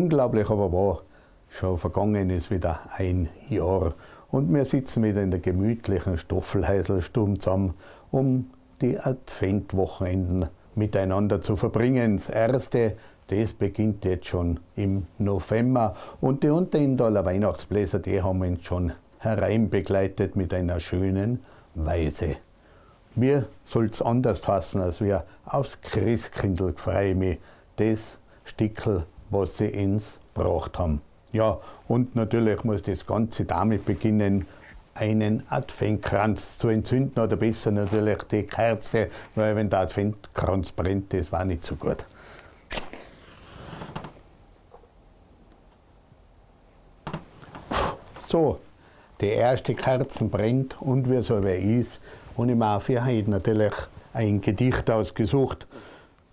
Unglaublich aber wahr, schon vergangen ist wieder ein Jahr und wir sitzen wieder in der gemütlichen Stoffelhäuselstube zusammen, um die Adventwochenenden miteinander zu verbringen. Das erste, das beginnt jetzt schon im November und die Unterindaler Weihnachtsbläser, die haben uns schon hereinbegleitet mit einer schönen Weise. Mir soll's anders heißen, als wir aufs Christkindl freue mich, das Stickel, was sie uns gebracht haben. Ja, und natürlich muss das Ganze damit beginnen, einen Adventkranz zu entzünden oder besser natürlich die Kerze, weil wenn der Adventkranz brennt, das war nicht so gut. So, die erste Kerze brennt und wie es aber ist, und ich habe auch für heute natürlich ein Gedicht ausgesucht.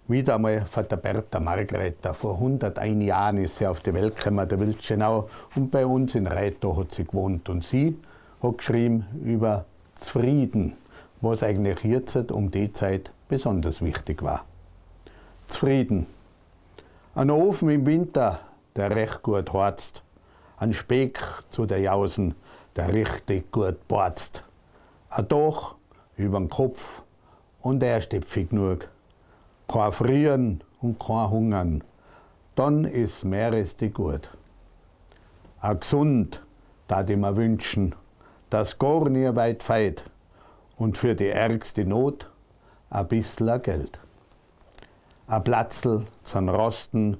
Wieder einmal von der Bertha Margareta. Vor 101 Jahren ist sie auf die Welt gekommen, der Wildschenau, und bei uns in Reitau hat sie gewohnt. Und sie hat geschrieben über Zufrieden, was eigentlich jetzt um die Zeit besonders wichtig war. Zufrieden. Ein Ofen im Winter, der recht gut harzt. Ein Speck zu der Jausen, der richtig gut borzt. Ein Dach übern Kopf und er stepfig genug. Kein Frieren und kein Hungern, dann ist Meereste gut. A gesund, da ich mir wünschen, dass gar nie weit feit und für die ärgste Not a bissl Geld. A Platzl zum Rosten,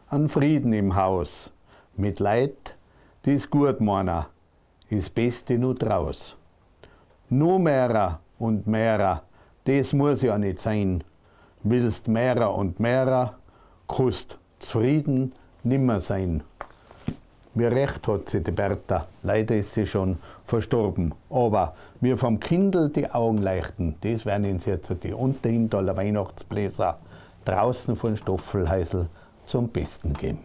an Frieden im Haus, mit Leid, die's gut meiner, is Beste nur draus. Nur mehrer und mehrer, das muss ja nicht sein. Willst mehrer und mehrer, kannst zufrieden nimmer sein. Wie recht hat sie die Bertha, leider ist sie schon verstorben. Aber wie vom Kindl die Augen leuchten, das werden uns jetzt die Unterindaler Weihnachtsbläser draußen von Stoffelhäusl zum Besten geben.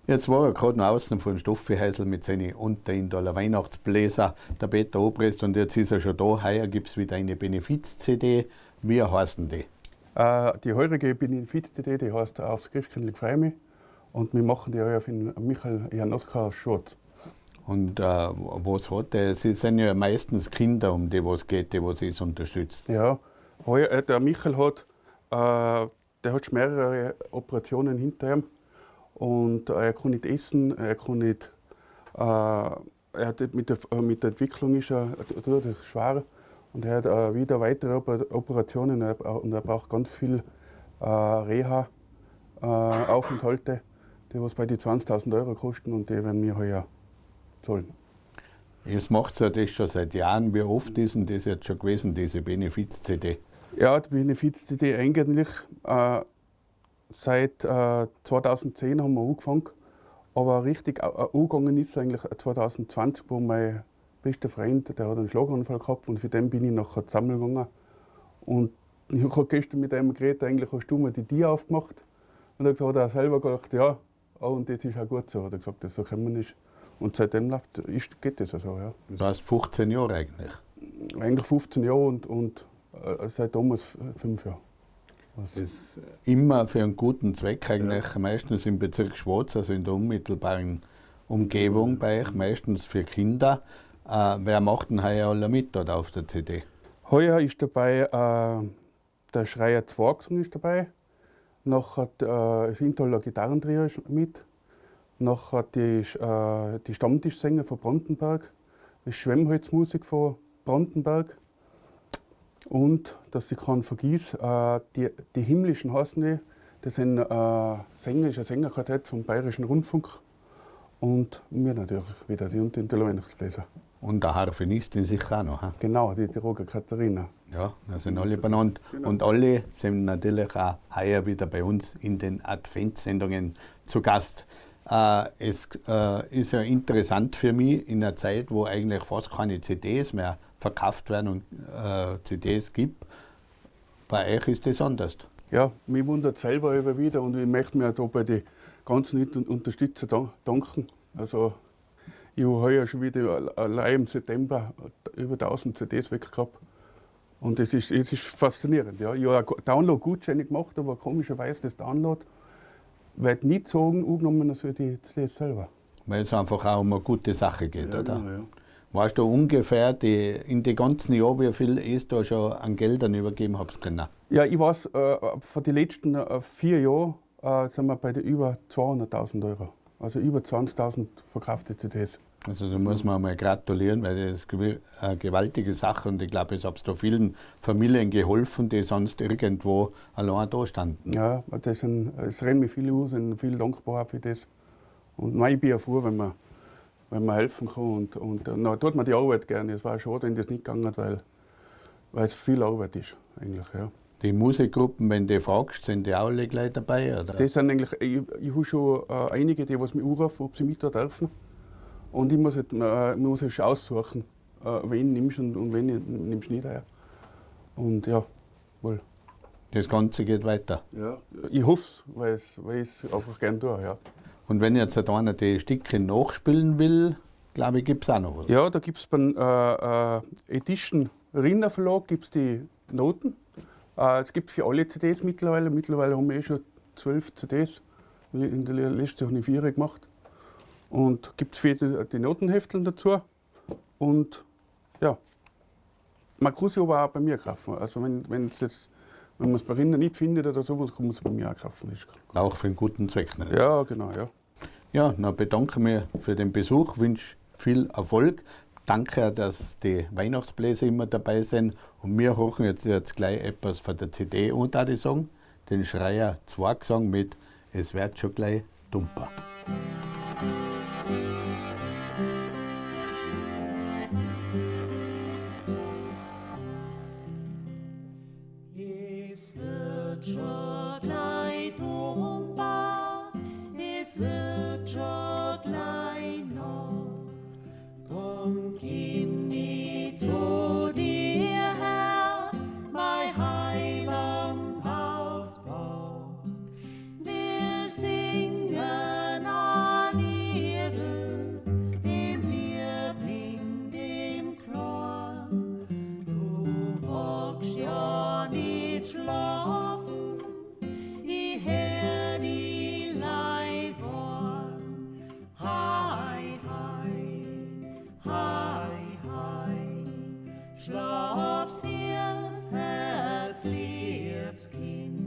Jetzt war er gerade noch außen von Stoffelhäusl mit seinen Unterindaler Weihnachtsbläser, der Peter Obrist, und jetzt ist er schon da. Heuer gibt es wieder eine Benefiz-CD. Wie heißen die? Die heurige Benefiz-CD, die heißt Aufs Christkindl freue mich. Und wir machen die heuer für den Michael Janoska Schwarz. Und was hat der? Sie sind ja meistens Kinder, um die was geht, die was es unterstützt. Ja, heuer, der Michael hat, der hat schon mehrere Operationen hinter ihm. Und er kann nicht essen, er kann nicht, er hat mit der Entwicklung ist er das schwer und er hat wieder weitere Operationen und er braucht ganz viel Reha-Aufenthalte, die was bei die 20.000 € kosten und die werden wir heuer zahlen. Jetzt macht ja das schon seit Jahren. Wie oft ist denn das jetzt schon gewesen, diese Benefiz-CD? Ja, die Benefiz-CD eigentlich seit 2010 haben wir angefangen. Aber richtig angegangen ist eigentlich 2020, wo mein bester Freund, der hat einen Schlaganfall gehabt und für den bin ich nachher zusammengegangen. Und ich habe gestern mit einem geredet, eigentlich hast du mir die Tür aufgemacht. Und er hat er selber gedacht, ja, und das ist auch gut so. Hat er gesagt, das so können wir nicht. Und seitdem geht das also, ja. Du hast 15 Jahre eigentlich. Eigentlich 15 Jahre und seit damals 5 Jahre. Das ist immer für einen guten Zweck eigentlich, ja. Meistens im Bezirk Schwaz, also in der unmittelbaren Umgebung bei euch, meistens für Kinder. Wer macht denn heuer alle mit dort auf der CD? Heuer ist dabei der Schreier Zwargsung ist dabei, nachher das Intaler Gitarrentrio ist mit, nachher die Stammtischsänger von Brandenburg, das Schwemmholzmusik von Brandenburg und, dass ich keinen vergiss, die Himmlischen heißen die, das sind Sänger, ist ein Sängerquartett vom Bayerischen Rundfunk und wir natürlich wieder, die Weihnachtsbläser. Und der Harfenistin sicher auch noch. He? Genau, die Roger Katharina. Ja, da sind alle benannt. Genau. Und alle sind natürlich auch heuer wieder bei uns in den Adventssendungen zu Gast. Es ist ja interessant für mich in einer Zeit, wo eigentlich fast keine CDs mehr verkauft werden und CDs gibt. Bei euch ist das anders. Ja, mich wundert selber immer wieder und ich möchte mir da bei den ganzen Unterstützern danken. Also, ich habe heuer schon wieder allein im September über 1000 CDs weg gehabt. Und es ist faszinierend. Ja. Ich habe Download-Gutscheine gemacht, aber komischerweise das Download wird nicht so angenommen als für die CDs selber. Weil es einfach auch um eine gute Sache geht, ja, oder? Genau, ja. Weißt du ungefähr in den ganzen Jahren, wie viel ihr da schon an Geldern übergeben habt können? Ja, ich weiß, von den letzten 4 Jahren sind wir bei den über 200.000 Euro. Also über 20.000 verkaufte CDs. Also da muss man mal gratulieren, weil das ist eine gewaltige Sache und ich glaube, es hat da vielen Familien geholfen, die sonst irgendwo allein da standen. Ja, es rennen mir viele aus, sind viel dankbar für das. Und nein, ich bin ja froh, wenn man helfen kann und dann tut man die Arbeit gerne. Es war schade, wenn das nicht gegangen hat, weil es viel Arbeit ist eigentlich, ja. Die Musikgruppen, wenn du fragst, sind die auch alle gleich dabei? Oder? Das sind eigentlich, ich habe schon einige, die mich anrufen, ob sie mit da dürfen. Und ich muss jetzt aussuchen, wen nimmst und wen nimmst nicht her. Und ja, wohl. Das Ganze geht weiter? Ja, ich hoffe es, weil ich es einfach gerne tue, ja. Und wenn jetzt einer die Stückchen nachspielen will, glaube ich, gibt es auch noch was? Ja, da gibt es beim Edition Rinner Verlag gibt's die Noten. Es gibt für alle CDs mittlerweile. Mittlerweile haben wir schon 12 CDs. In der letzten Jahr habe ich 4 gemacht. Und gibt es für die Notenhefteln dazu. Und ja, man kann sie aber auch bei mir kaufen. Also wenn man es bei Rinner nicht findet oder sowas, kann man es bei mir auch kaufen. Auch für einen guten Zweck. Nicht? Ja, genau. Ja. Ja, dann bedanke ich mich für den Besuch, wünsche viel Erfolg. Danke, dass die Weihnachtsbläser immer dabei sind. Und wir hören jetzt gleich etwas von der CD und auch die Song, den Schreier Zwargsang mit Es wird schon gleich dumper. Es wird schon gleich dumper, es wird schon gleich noch. Drum komm nicht zu dir her, mein Heiland Hauptwacht. Wir singen ein Liedl, dem Liebling, dem Chor. Du magst ja nicht schlafen, ich hör die Leib warm. Hei, hei. Hei, hei, schlaf süß, Herz, liebes Kind.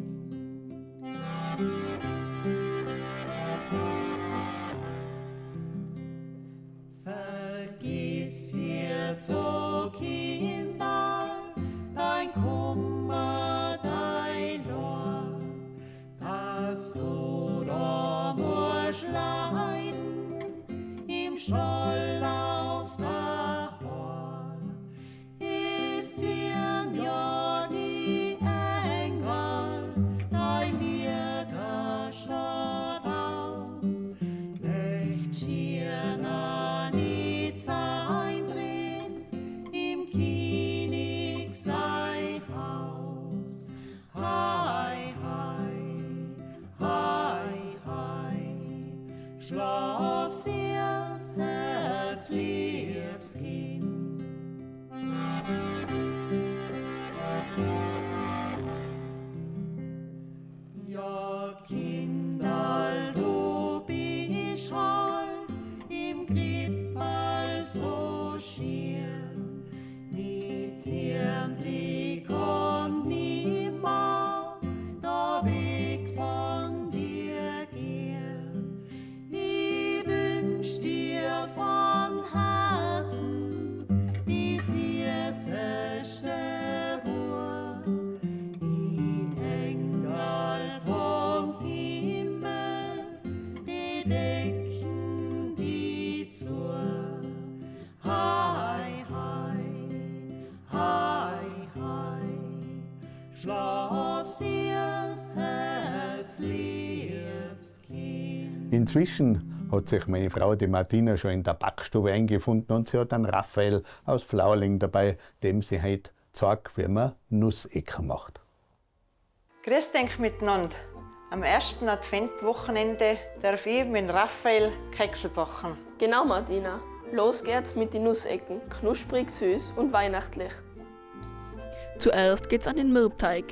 Vergiss jetzt, o Kinder, dein Kummer, dein Lor, dass du da musst leiden im Scholl auf der Horn. Ist dir ja die liegt schierner nicht sein drin, im König sein Haus. Hei, hei, hei, hei, schlaf süßes liebes Kind. Ja, Kinderl, du bist halt im Krippel so schier, nicht zärmlich und nimmer da weg von dir gehen. Ich wünsch dir von Herzen die süßeste Ruhe, die Engel vom Himmel, die decken die zu. Hei, hei, hei, hei, schlaf süßes liebes Kind. Inzwischen hat sich meine Frau, die Martina, schon in der Backstube eingefunden und sie hat einen Raphael aus Flauerling dabei, dem sie heute zeigt, wie man Nussecker macht. Grüß dich miteinander. Am ersten Adventwochenende darf ich mit Raphael Keksel backen. Genau, Martina. Los geht's mit den Nussecken. Knusprig, süß und weihnachtlich. Zuerst geht's an den Mürbteig.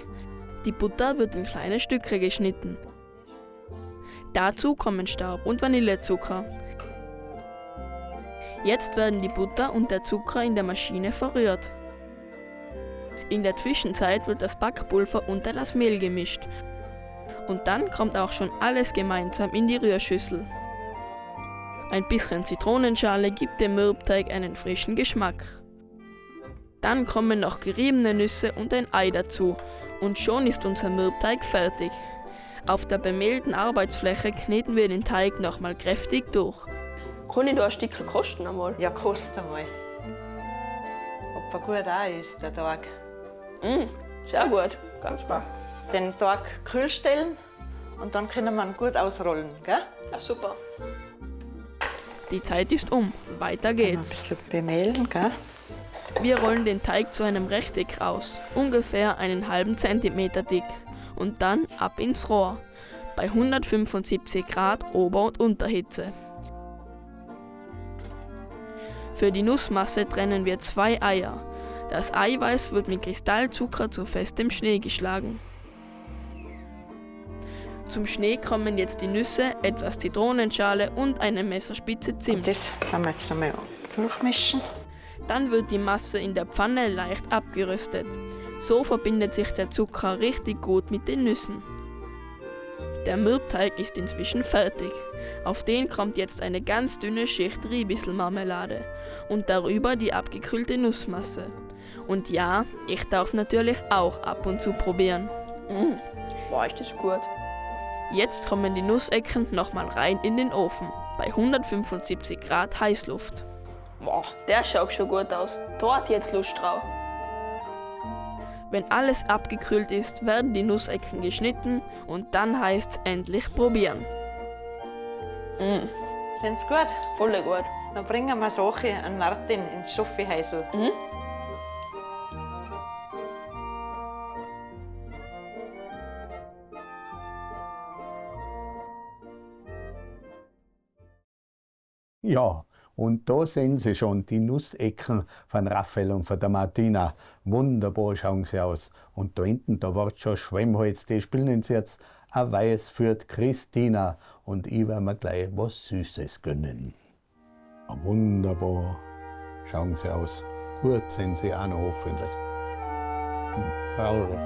Die Butter wird in kleine Stücke geschnitten. Dazu kommen Staub und Vanillezucker. Jetzt werden die Butter und der Zucker in der Maschine verrührt. In der Zwischenzeit wird das Backpulver unter das Mehl gemischt. Und dann kommt auch schon alles gemeinsam in die Rührschüssel. Ein bisschen Zitronenschale gibt dem Mürbteig einen frischen Geschmack. Dann kommen noch geriebene Nüsse und ein Ei dazu und schon ist unser Mürbteig fertig. Auf der bemehlten Arbeitsfläche kneten wir den Teig nochmal kräftig durch. Kann ich da ein Stückchen kosten einmal? Ja, kost einmal. Ob er gut auch ist, der Tag. Sehr gut, ganz klar. Den Tag kühl stellen und dann können wir ihn gut ausrollen, gell? Ja, super. Die Zeit ist um, weiter Ein geht's. bisschen bemehlen, gell? Wir rollen den Teig zu einem Rechteck aus, ungefähr einen halben Zentimeter dick. Und dann ab ins Rohr, bei 175 Grad Ober- und Unterhitze. Für die Nussmasse trennen wir 2 Eier. Das Eiweiß wird mit Kristallzucker zu festem Schnee geschlagen. Zum Schnee kommen jetzt die Nüsse, etwas Zitronenschale und eine Messerspitze Zimt. Das können wir jetzt einmal durchmischen. Dann wird die Masse in der Pfanne leicht abgeröstet. So verbindet sich der Zucker richtig gut mit den Nüssen. Der Mürbteig ist inzwischen fertig. Auf den kommt jetzt eine ganz dünne Schicht Riebisselmarmelade und darüber die abgekühlte Nussmasse. Und ja, ich darf natürlich auch ab und zu probieren. Boah, ist das gut. Jetzt kommen die Nussecken nochmal rein in den Ofen, bei 175 Grad Heißluft. Boah, der schaut schon gut aus. Da hat jetzt Lust drauf. Wenn alles abgekühlt ist, werden die Nussecken geschnitten und dann heißt's endlich probieren. Sind's gut? Voll gut. Dann bringen wir Sache an Martin ins Stoffihäusl. Ja, und da sehen Sie schon die Nussecken von Raphael und von der Martina. Wunderbar schauen sie aus. Und da hinten, da wird schon Schwemmholz, die spielen uns jetzt ein Weiß für die Christina. Und ich werde mir gleich was Süßes gönnen. Wunderbar schauen sie aus. Gut sind sie auch noch hoffentlich. Herrlich.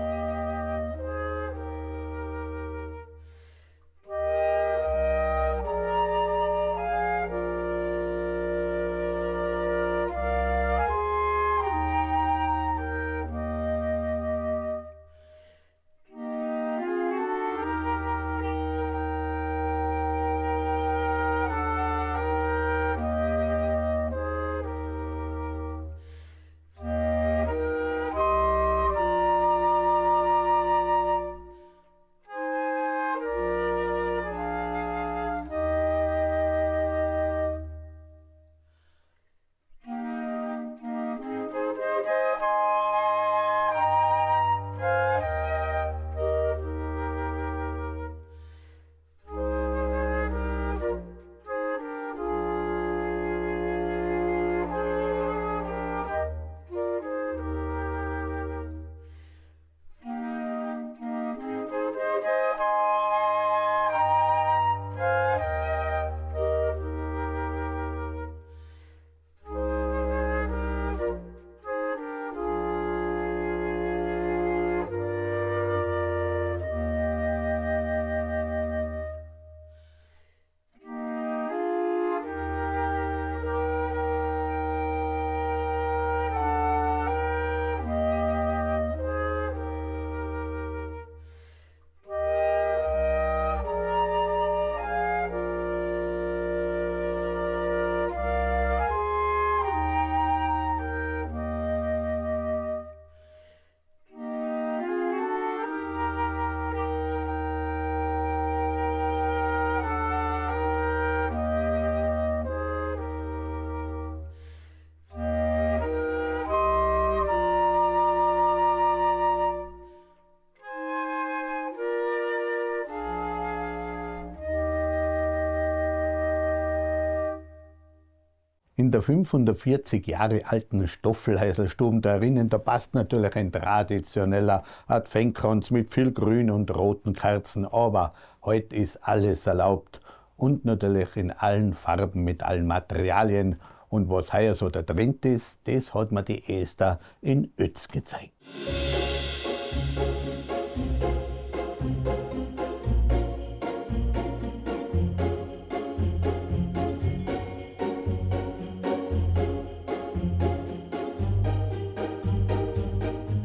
In der 540 Jahre alten Stoffelheiselstube da passt natürlich ein traditioneller Adventkranz mit viel grün und roten Kerzen, aber heute ist alles erlaubt und natürlich in allen Farben mit allen Materialien. Und was heuer so der Trend ist, das hat mir die Esther in Ötz gezeigt.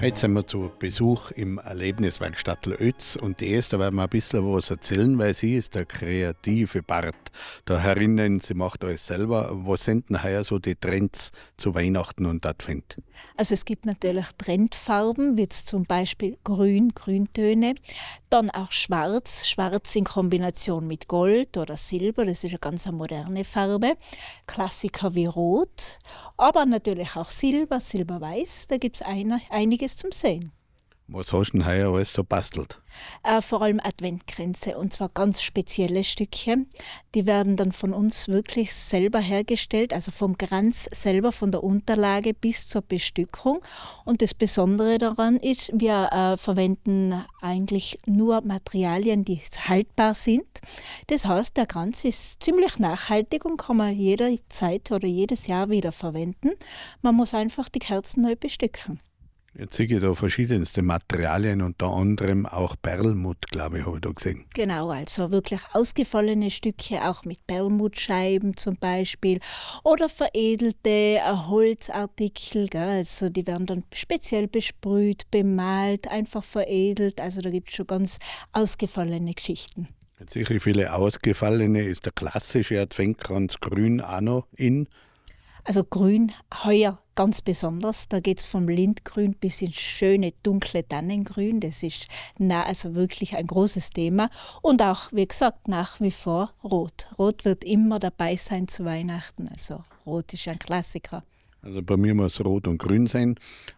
Heute sind wir zu Besuch im Erlebniswerkstattl Ötz und die Esther wird mir ein bisschen was erzählen, weil sie ist der kreative Part da herinnen. Sie macht alles selber. Was sind denn heuer so die Trends zu Weihnachten und Advent? Also es gibt natürlich Trendfarben, wie jetzt zum Beispiel Grün, Grüntöne, dann auch Schwarz, Schwarz in Kombination mit Gold oder Silber, das ist eine ganz moderne Farbe, Klassiker wie Rot, aber natürlich auch Silber, Silberweiß, da gibt es einiges zum Sehen. Was hast du denn heuer alles so bastelt? Vor allem Adventkränze und zwar ganz spezielle Stückchen. Die werden dann von uns wirklich selber hergestellt, also vom Kranz selber, von der Unterlage bis zur Bestückung. Und das Besondere daran ist, wir verwenden eigentlich nur Materialien, die haltbar sind. Das heißt, der Kranz ist ziemlich nachhaltig und kann man jederzeit oder jedes Jahr wieder verwenden. Man muss einfach die Kerzen neu bestücken. Jetzt sehe ich da verschiedenste Materialien, unter anderem auch Perlmutt, glaube ich, habe ich da gesehen. Genau, also wirklich ausgefallene Stücke, auch mit Perlmuttscheiben zum Beispiel oder veredelte Holzartikel, gell? Also die werden dann speziell besprüht, bemalt, einfach veredelt, also da gibt es schon ganz ausgefallene Geschichten. Jetzt sehe ich viele ausgefallene, ist der klassische Adventkranz grün auch noch in. Also grün heuer ganz besonders. Da geht es vom Lindgrün bis ins schöne, dunkle Tannengrün. Das ist also wirklich ein großes Thema. Und auch, wie gesagt, nach wie vor Rot. Rot wird immer dabei sein zu Weihnachten. Also Rot ist ein Klassiker. Also bei mir muss Rot und Grün sein.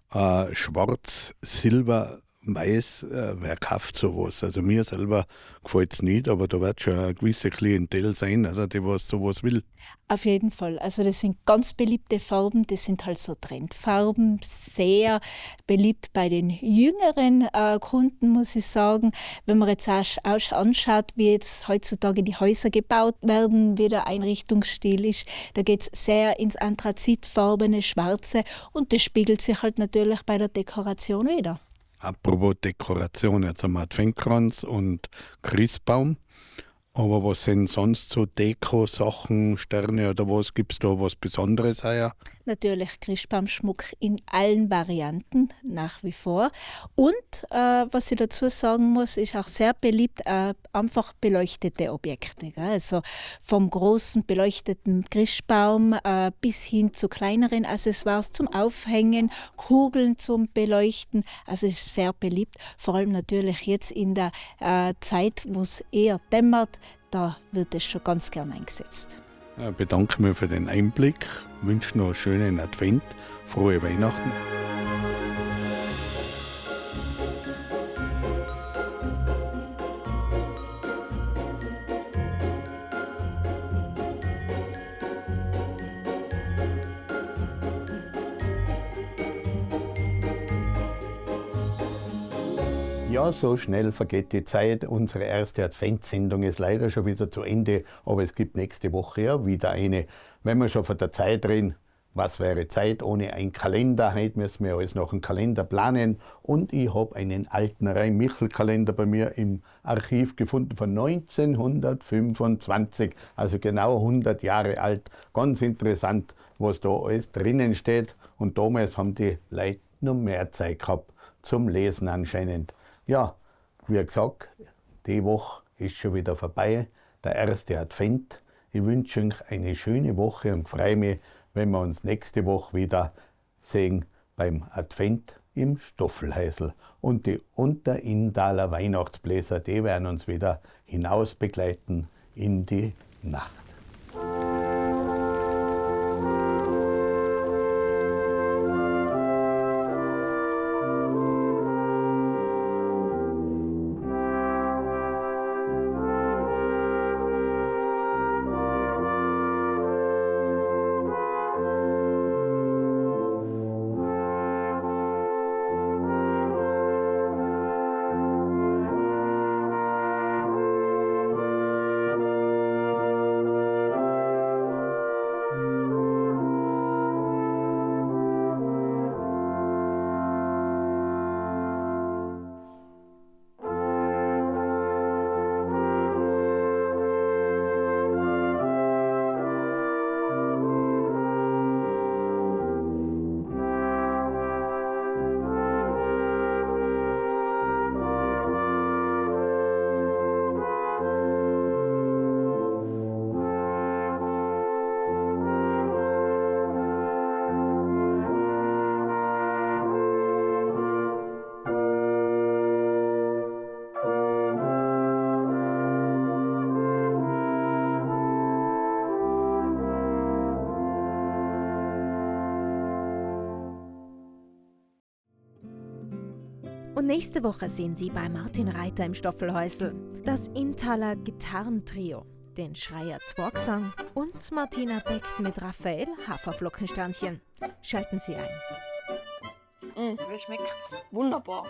Schwarz, Silber, Weiß, wer kauft sowas? Also mir selber gefällt es nicht, aber da wird schon eine gewisse Klientel sein, also die was sowas will. Auf jeden Fall. Also das sind ganz beliebte Farben, das sind halt so Trendfarben, sehr beliebt bei den jüngeren Kunden, muss ich sagen. Wenn man jetzt auch anschaut, wie jetzt heutzutage die Häuser gebaut werden, wie der Einrichtungsstil ist, da geht es sehr ins anthrazitfarbene, schwarze und das spiegelt sich halt natürlich bei der Dekoration wieder. Apropos Dekoration, jetzt haben wir Adventkranz und Christbaum. Aber was sind sonst so Deko-Sachen, Sterne oder was? Gibt es da was Besonderes heuer? Natürlich Christbaumschmuck in allen Varianten nach wie vor. Und was ich dazu sagen muss, ist auch sehr beliebt, einfach beleuchtete Objekte. Gell? Also vom großen beleuchteten Christbaum bis hin zu kleineren Accessoires zum Aufhängen, Kugeln zum Beleuchten. Also ist sehr beliebt, vor allem natürlich jetzt in der Zeit, wo es eher dämmert. Da wird es schon ganz gern eingesetzt. Ich bedanke mich für den Einblick, wünsche noch einen schönen Advent, frohe Weihnachten. Ja, so schnell vergeht die Zeit. Unsere erste Adventssendung ist leider schon wieder zu Ende, aber es gibt nächste Woche ja wieder eine. Wenn wir schon von der Zeit reden, was wäre Zeit ohne einen Kalender? Heute müssen wir alles nach dem Kalender planen. Und ich habe einen alten Rhein-Michel-Kalender bei mir im Archiv gefunden von 1925, also genau 100 Jahre alt. Ganz interessant, was da alles drinnen steht. Und damals haben die Leute noch mehr Zeit gehabt zum Lesen anscheinend. Ja, wie gesagt, die Woche ist schon wieder vorbei, der erste Advent. Ich wünsche euch eine schöne Woche und freue mich, wenn wir uns nächste Woche wieder sehen beim Advent im Stoffelhäusl. Und die Unterinntaler Weihnachtsbläser, die werden uns wieder hinaus begleiten in die Nacht. Und nächste Woche sehen Sie bei Martin Reiter im Stoffelhäusl das Inntaler Gitarrentrio, den Schreier Zwergsang und Martina Beckt mit Raphael Haferflockensternchen. Schalten Sie ein. Wie schmeckt's? Wunderbar.